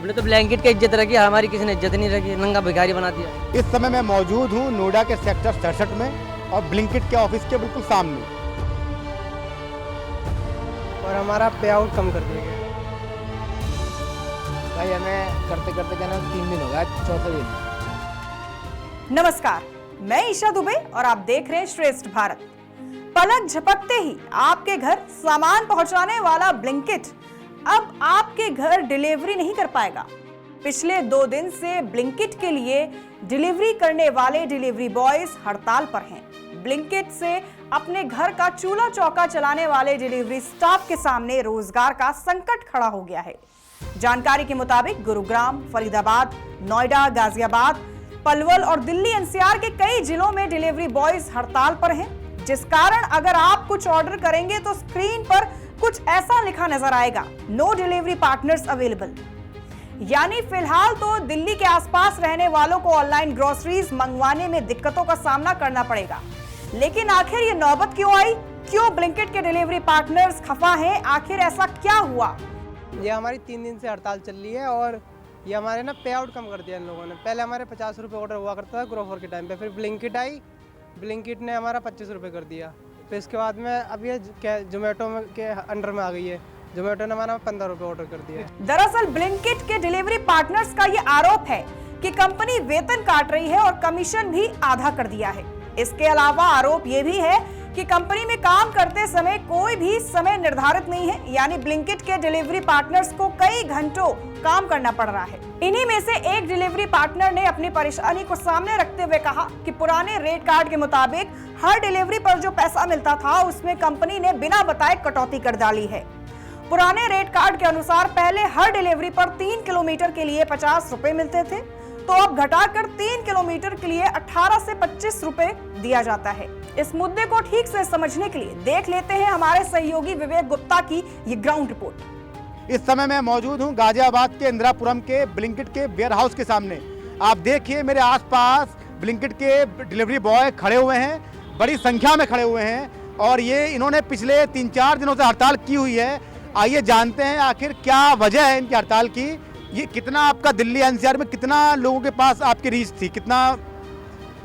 हमने तो ब्लैंकेट की इज्जत रखी, हमारी किसी ने इज्जत नहीं रखी, नंगा भिखारी बना दिया। इस समय मैं मौजूद हूँ नोएडा के सेक्टर 67 में और ब्लिंकिट के ऑफिस के बिल्कुल सामने। और हमारा पे आउट कम कर दिया गया। भाई हमें करते करते क्या ना 3 दिन हो गया, चौथा दिन। नमस्कार, मैं ईशा दुबे और आप देख रहे हैं श्रेष्ठ भारत। पलक झपकते ही आपके घर सामान पहुंचाने वाला ब्लिंकिट अब आपके घर डिलीवरी नहीं कर पाएगा। पिछले 2 दिन से ब्लिंकिट के लिए डिलीवरी करने वाले डिलीवरी बॉयज हड़ताल पर हैं। ब्लिंकिट से अपने घर का चूल्हा चौका चलाने वाले डिलीवरी स्टाफ के सामने रोजगार का संकट खड़ा हो गया है। जानकारी के मुताबिक गुरुग्राम, फरीदाबाद, नोएडा, गाजियाबाद, पलवल और दिल्ली एनसीआर के कई जिलों में डिलीवरी बॉयज हड़ताल पर हैं, जिस कारण अगर आप कुछ ऑर्डर करेंगे तो स्क्रीन पर कुछ ऐसा लिखा नजर आएगा, नो डिलीवरी पार्टनर्स अवेलेबल। यानी फिलहाल तो दिल्ली के आसपास रहने वालों को ऑनलाइन ग्रोसरीज मंगवाने में दिक्कतों का सामना करना पड़ेगा। लेकिन आखिर ये नौबत क्यों आई? क्यों ब्लिंकिट के डिलीवरी पार्टनर्स खफा हैं? आखिर ऐसा क्या हुआ? ये हमारी 3 दिन से हड़ताल चल रही है और ये हमारे ना पे आउट कम कर दिया इन लोगों ने। पहले हमारे 50 रुपये ऑर्डर हुआ करता था ग्रोफर के टाइम पे, फिर ब्लिंकिट आई, ब्लिंकिट ने हमारा 25 रुपये कर दिया। फिर इसके बाद में अब ये जोमेटो के अंडर में आ गई है, जोमेटो ने हमारा 15 रुपये ऑर्डर कर दिया। दरअसल ब्लिंकिट के डिलीवरी पार्टनर्स का ये आरोप है कि कंपनी वेतन काट रही है और कमीशन भी आधा कर दिया है। इसके अलावा आरोप ये भी है कि कंपनी में काम करते समय कोई भी समय निर्धारित नहीं है, यानी ब्लिंकिट के डिलीवरी पार्टनर्स को कई घंटों काम करना पड़ रहा है। इन्हीं में से एक डिलीवरी पार्टनर ने अपनी परेशानी को सामने रखते हुए कहा कि पुराने रेट कार्ड के मुताबिक हर डिलीवरी पर जो पैसा मिलता था उसमें कंपनी ने बिना बताए कटौती कर डाली है। पुराने रेट कार्ड के अनुसार पहले हर डिलीवरी पर 3 किलोमीटर के लिए 50 रुपए मिलते थे, तो अब घटाकर 3 किलोमीटर के लिए 18 से 25 रुपए दिया जाता है। इस मुद्दे को ठीक से समझने के लिए देख लेते हैं हमारे सहयोगी विवेक गुप्ता की ये ग्राउंड रिपोर्ट। इस समय मैं मौजूद हूँ गाजियाबाद के इंदिरापुरम के ब्लिंकिट के वेयर हाउस के सामने। आप देखिए मेरे आसपास ब्लिंकिट के डिलीवरी बॉय खड़े हुए हैं, बड़ी संख्या में खड़े हुए हैं और ये इन्होंने पिछले 3-4 दिनों से हड़ताल की हुई है। आइए जानते हैं आखिर क्या वजह है इनकी हड़ताल की। ये कितना आपका दिल्ली एनसीआर में कितना लोगों के पास आपकी रीच थी, कितना?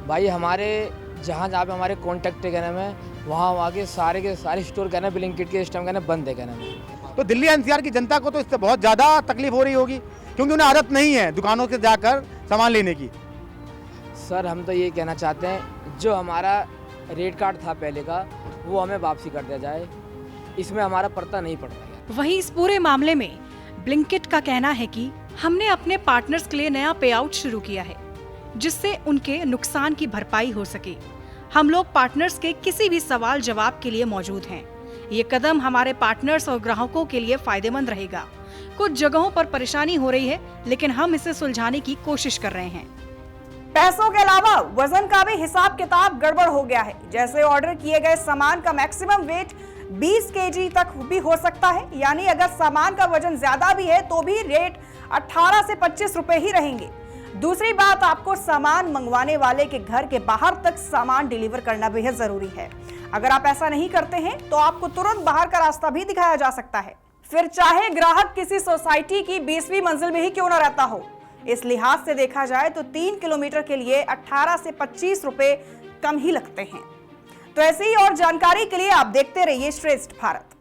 भाई हमारे जहाँ पे हमारे कॉन्टैक्ट कहने में वहाँ के सारे स्टोर कहना ब्लिंकिट के सिस्टम कहना बंद है कहने में। तो दिल्ली एनसीआर की जनता को तो इससे बहुत ज़्यादा तकलीफ हो रही होगी, क्योंकि उन्हें आदत नहीं है दुकानों से जाकर सामान लेने की। सर हम तो ये कहना चाहते हैं जो हमारा रेट कार्ड था पहले का वो हमें वापसी कर दिया जाए, इसमें हमारा पड़ता नहीं पड़ रहा है। वहीं इस पूरे मामले में ब्लिंकिट का कहना है कि हमने अपने पार्टनर्स के लिए नया पे आउट शुरू किया है जिससे उनके नुकसान की भरपाई हो सके। हम लोग पार्टनर्स के किसी भी सवाल जवाब के लिए मौजूद हैं। ये कदम हमारे पार्टनर्स और ग्राहकों के लिए फायदेमंद रहेगा। कुछ जगहों पर परेशानी हो रही है लेकिन हम इसे सुलझाने की कोशिश कर रहे हैं। पैसों के अलावा वजन का भी हिसाब किताब गड़बड़ हो गया है। जैसे ऑर्डर किए गए सामान का मैक्सिमम वेट 20 केजी तक भी हो सकता है, यानी अगर सामान का वजन ज्यादा भी है तो भी रेट 18 से 25 रुपए ही रहेंगे। दूसरी बात, आपको सामान मंगवाने वाले के घर के बाहर तक सामान डिलीवर करना बेहद जरूरी है। अगर आप ऐसा नहीं करते हैं तो आपको तुरंत बाहर का रास्ता भी दिखाया जा सकता है, फिर चाहे ग्राहक किसी सोसाइटी की 20वीं मंजिल में ही क्यों न रहता हो। इस लिहाज से देखा जाए तो 3 किलोमीटर के लिए 18 से 25 रुपए कम ही लगते हैं। तो ऐसे ही और जानकारी के लिए आप देखते रहिए श्रेष्ठ भारत।